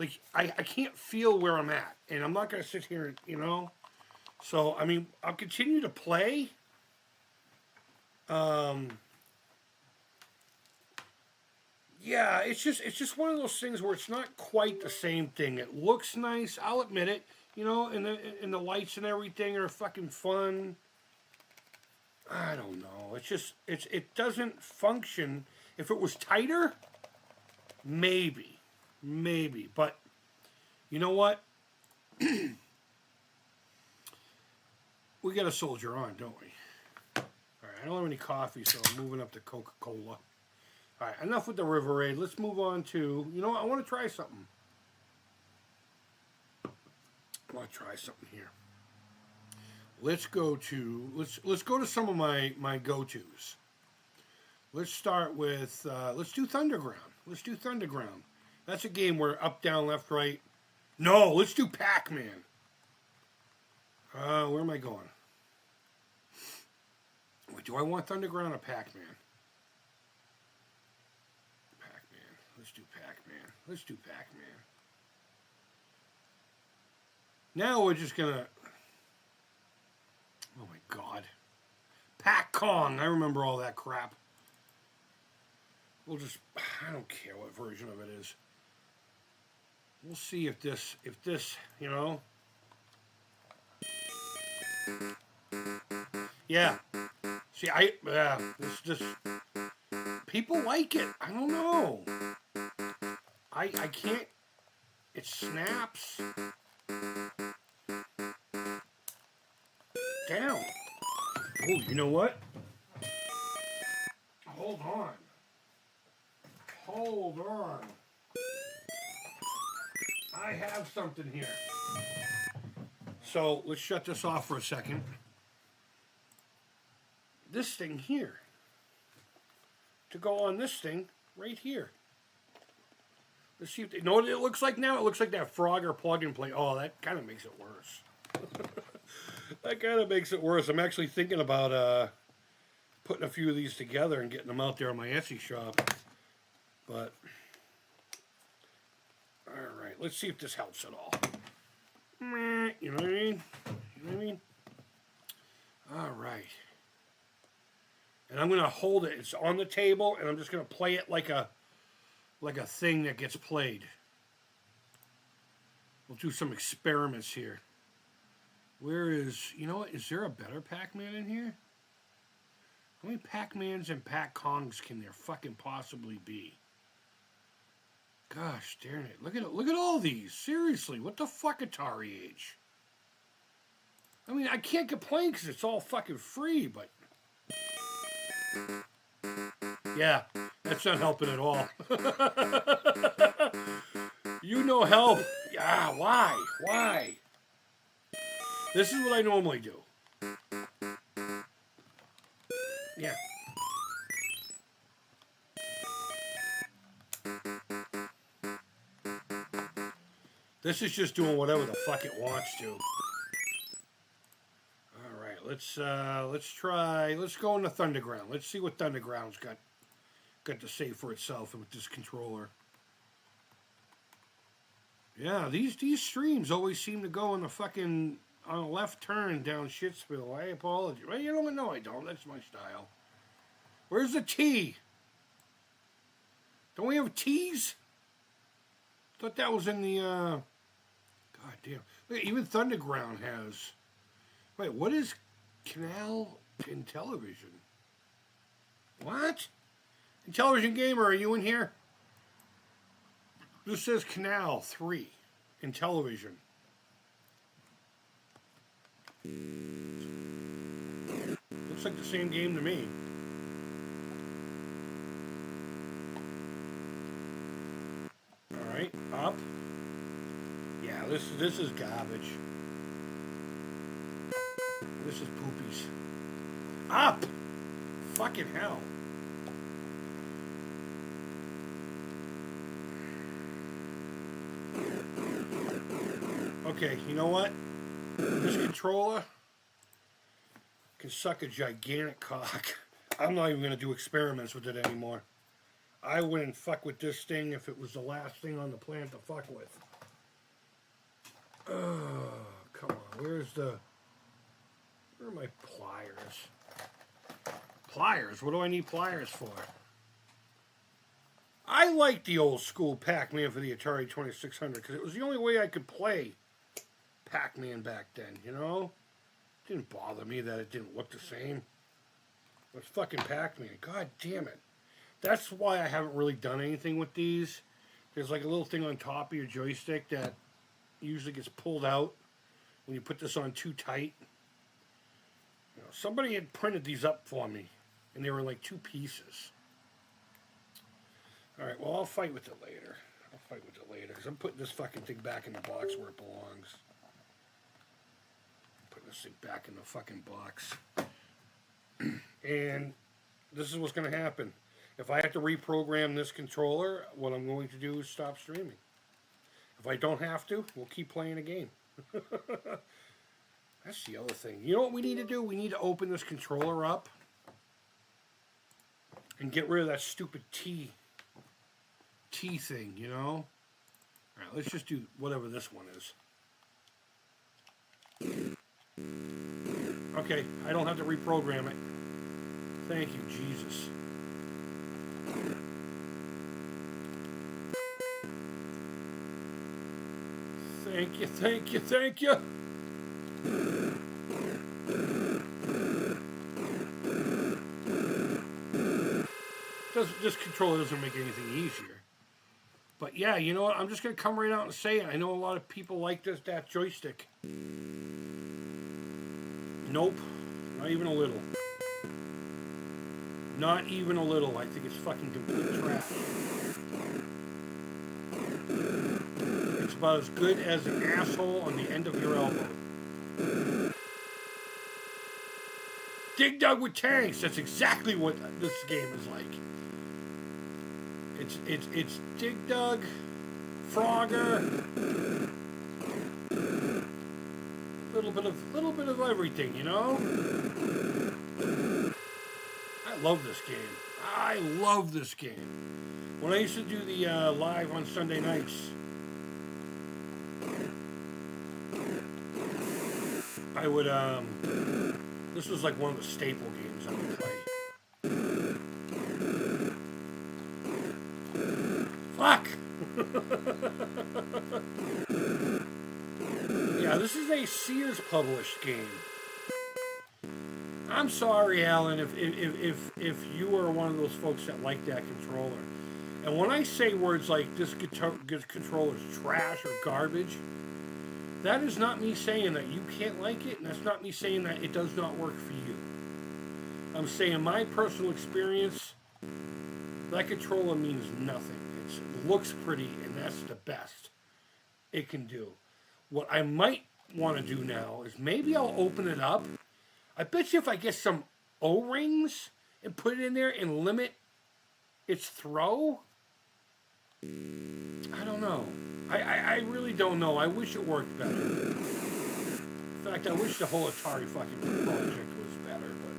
like, I can't feel where I'm at. And I'm not going to sit here and, you know. So, I mean, I'll continue to play. Yeah, it's just one of those things where it's not quite the same thing. It looks nice, I'll admit it. You know, and the lights and everything are fucking fun. I don't know. It's just it doesn't function. If it was tighter, maybe. But you know what? We got to soldier on, don't we? All right. I don't have any coffee, so I'm moving up to Coca-Cola. All right. Enough with the River Raid. Let's move on to. You know what? I want to try something. I want to try something here. Let's go to some of my go-tos. Let's start with let's do Thunderground. That's a game where up, down, left, right. No, let's do Pac-Man. Where am I going? Wait, do I want Thunderground or Pac-Man? Pac-Man. Let's do Pac-Man. Now we're just gonna. Oh my God. Pac-Kong. I remember all that crap. We'll just. I don't care what version of it is. We'll see if this, you know. Yeah. See, this just. People like it. I don't know. I can't. It snaps. Down. Oh, you know what? Hold on. I have something here. So let's shut this off for a second. This thing here. To go on this thing right here. Let's see if you know what it looks like now? It looks like that Frogger plug and play. Oh, that kind of makes it worse. That kind of makes it worse. I'm actually thinking about putting a few of these together and getting them out there on my Etsy shop. But, alright, let's see if this helps at all. You know what I mean? Alright. And I'm going to hold it. It's on the table, and I'm just going to play it like a thing that gets played. We'll do some experiments here. Where is, you know what, is there a better Pac-Man in here? How many Pac-Mans and Pac-Kongs can there fucking possibly be? Gosh darn it. Look at all these. Seriously, what the fuck, Atari age? I mean, I can't complain because it's all fucking free, but... Yeah, that's not helping at all. You know help. Yeah, why? This is what I normally do. Yeah. This is just doing whatever the fuck it wants to. All right, let's go into Thunderground. Let's see what Thunderground's got to say for itself with this controller. Yeah, these streams always seem to go on the fucking on a left turn down Shitspill. I apologize. Well, you know what? No, I don't. That's my style. Where's the T? Don't we have T's? Thought that was in the, God damn. Look, even Thunderground has... Wait, what is Canal in television? What? Intelligent Gamer, are you in here? This says Canal 3 in television. Looks like the same game to me. Alright, up. this is garbage. This is poopies. Up! Fucking hell. Okay, you know what? This controller can suck a gigantic cock. I'm not even going to do experiments with it anymore. I wouldn't fuck with this thing if it was the last thing on the planet to fuck with. Oh, come on. Where are my pliers? Pliers? What do I need pliers for? I liked the old school Pac-Man for the Atari 2600 because it was the only way I could play Pac-Man back then, you know? It didn't bother me that it didn't look the same. It was fucking Pac-Man. God damn it. That's why I haven't really done anything with these. There's like a little thing on top of your joystick that usually gets pulled out when you put this on too tight. You know, somebody had printed these up for me, and they were like 2 pieces. Alright, well, I'll fight with it later. Because I'm putting this fucking thing back in the box where it belongs. Putting this thing back in the fucking box. And this is what's going to happen. If I have to reprogram this controller, what I'm going to do is stop streaming. If I don't have to, we'll keep playing a game. That's the other thing. You know what we need to do? We need to open this controller up and get rid of that stupid T thing, you know? Alright, let's just do whatever this one is. Okay, I don't have to reprogram it. Thank you, Jesus. Thank you, thank you, thank you. This controller doesn't make anything easier. But yeah, you know what? I'm just going to come right out and say it. I know a lot of people like that joystick. Nope. Not even a little. Not even a little. I think it's fucking complete trash. It's about as good as an asshole on the end of your elbow. Dig Dug with tanks. That's exactly what this game is like. It's Dig Dug, Frogger, little bit of everything, you know. I love this game. I love this game. When I used to do the live on Sunday nights, I would this was like one of the staple games I would play. Fuck! Yeah, this is a Sears published game. I'm sorry, Alan, if you are one of those folks that like that controller. And when I say words like this controller is trash or garbage, that is not me saying that you can't like it, and that's not me saying that it does not work for you. I'm saying my personal experience, that controller means nothing. It looks pretty, and that's the best it can do. What I might want to do now is maybe I'll open it up. I bet you if I get some O-rings and put it in there and limit its throw, I don't know. I really don't know. I wish it worked better. In fact, I wish the whole Atari fucking project was better, but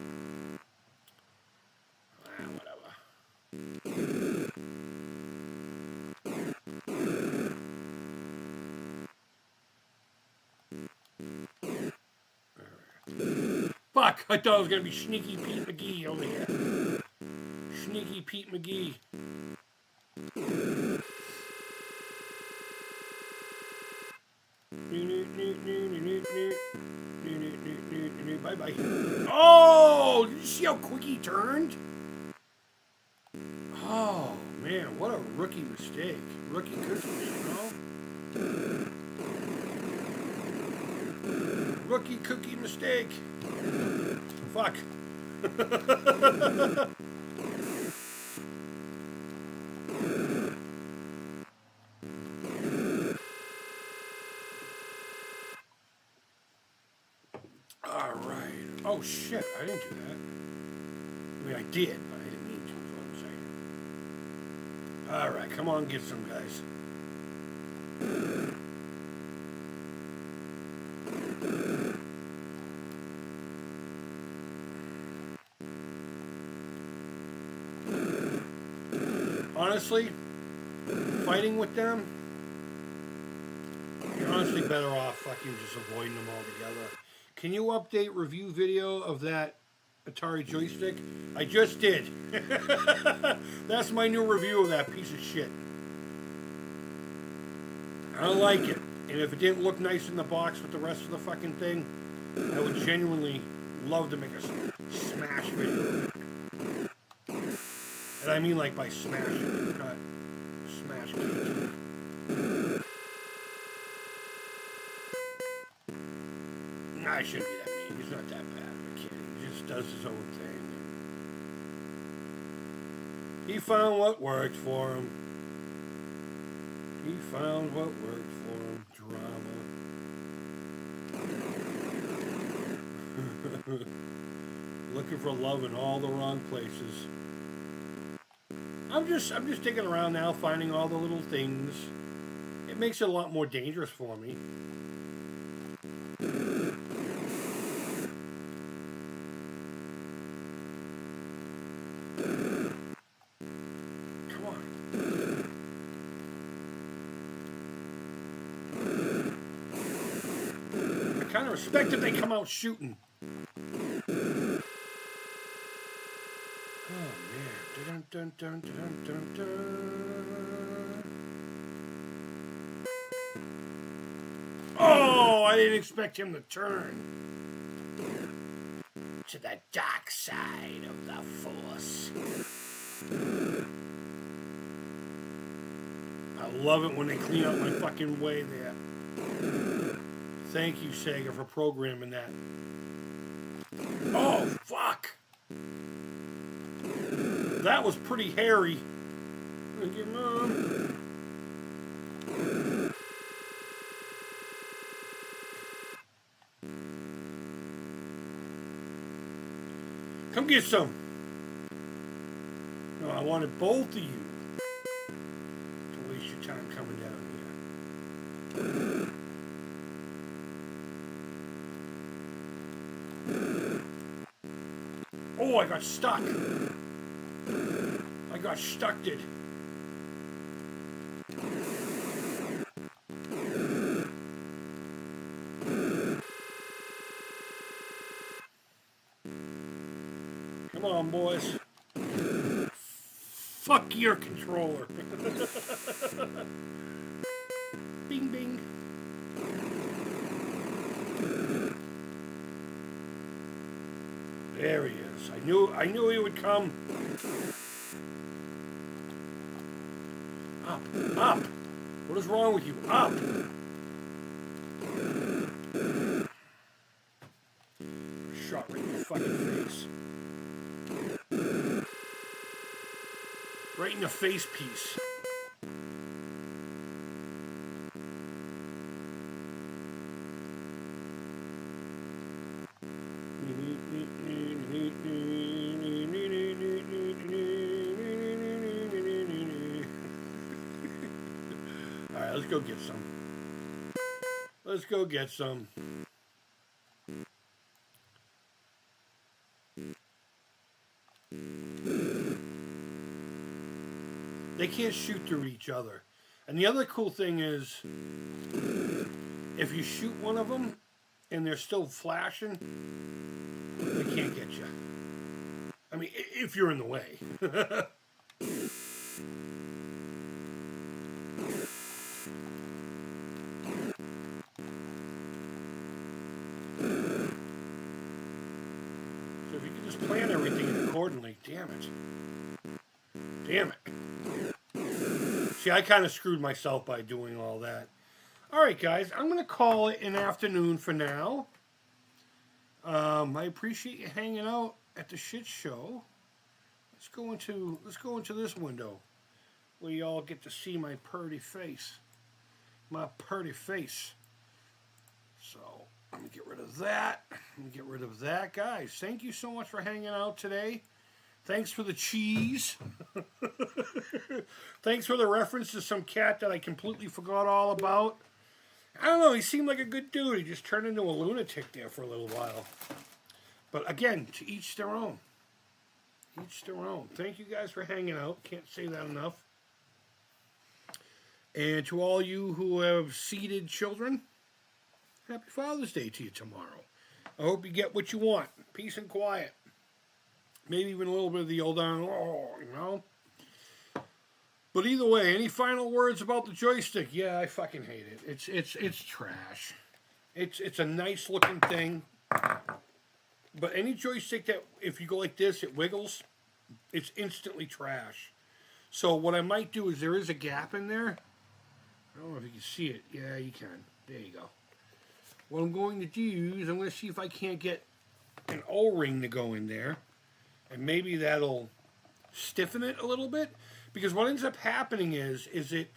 whatever. Fuck! I thought it was gonna be Sneaky Pete McGee over here. Sneaky Pete McGee. Bye bye. Oh! Did you see how quick he turned? Oh man, what a rookie mistake. Rookie cookie, you know? Rookie cookie mistake. Fuck. Alright. Oh shit, I didn't do that. I mean, I did, but I didn't mean to, is what I'm saying. Alright, come on, get some, guys. Honestly, fighting with them, you're honestly better off fucking just avoiding them altogether. Can you update review video of that Atari joystick? I just did. That's my new review of that piece of shit. I don't like it. And if it didn't look nice in the box with the rest of the fucking thing, I would genuinely love to make a smash video. And I mean like by smash it, not smash cake. Nah, it shouldn't be that mean. He's not that bad of a kid. He just does his own thing. He found what worked for him. He found what worked for him. Drama. Looking for love in all the wrong places. I'm just digging around now, finding all the little things. It makes it a lot more dangerous for me. Come on. I kind of respect that they come out shooting. Oh man. Dun, dun, dun, dun, dun, dun. Oh, I didn't expect him to turn to the dark side of the Force. I love it when they clean up my fucking way there. Thank you, Sega, for programming that. Oh, fuck! That was pretty hairy. Thank you, Mom. Come get some. No, I wanted both of you to waste your time coming down here. Oh, I got stuck. I got stuck, did. Come on, boys. Fuck your controller. Bing, bing. There he is. I knew he would come. Up, up. What is wrong with you? Up. Shot right in your fucking face. Right in the face piece. Alright, let's go get some. Let's go get some. They can't shoot through each other. And the other cool thing is, if you shoot one of them and they're still flashing, they can't get you. I mean, if you're in the way. So if you can just plan everything accordingly, damn it. Damn it. See, I kind of screwed myself by doing all that. Alright, guys, I'm going to call it an afternoon for now. I appreciate you hanging out at the shit show. Let's go into this window where you all get to see my purty face. My purty face. So, Let me get rid of that. Let me get rid of that. Guys, thank you so much for hanging out today. Thanks for the cheese. Thanks for the reference to some cat that I completely forgot all about. I don't know, he seemed like a good dude. He just turned into a lunatic there for a little while. But again, to each their own. Each their own. Thank you guys for hanging out. Can't say that enough. And to all you who have seeded children, happy Father's Day to you tomorrow. I hope you get what you want. Peace and quiet. Maybe even a little bit of the old you know. But either way, any final words about the joystick? Yeah, I fucking hate it. It's trash. It's a nice looking thing. But any joystick that, if you go like this, it wiggles, it's instantly trash. So what I might do is there is a gap in there. I don't know if you can see it. Yeah, you can. There you go. What I'm going to do is I'm going to see if I can't get an O-ring to go in there. And maybe that'll stiffen it a little bit. Because what ends up happening is it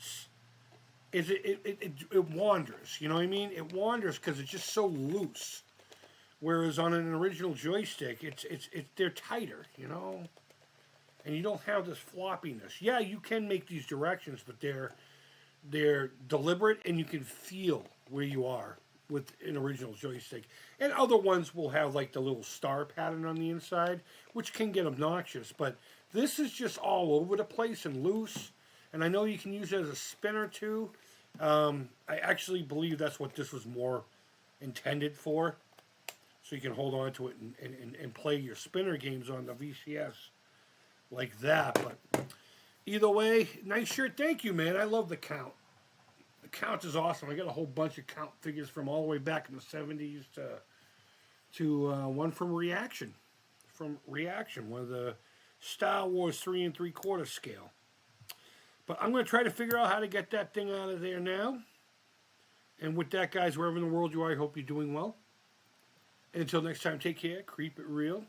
wanders. You know what I mean? It wanders because it's just so loose. Whereas on an original joystick, they're tighter, you know? And you don't have this floppiness. Yeah, you can make these directions, but they're deliberate and you can feel where you are with an original joystick. And other ones will have like the little star pattern on the inside, which can get obnoxious. But this is just all over the place and loose. And I know you can use it as a spinner too. I actually believe that's what this was more intended for. So you can hold on to it and play your spinner games on the VCS like that. But either way, nice shirt. Thank you, man. I love the count. The count is awesome. I got a whole bunch of count figures from all the way back in the 70s to one from Reaction. From Reaction, one of the Star Wars 3 3/4 scale. But I'm going to try to figure out how to get that thing out of there now. And with that, guys, wherever in the world you are, I hope you're doing well. And until next time, take care. Creep it real.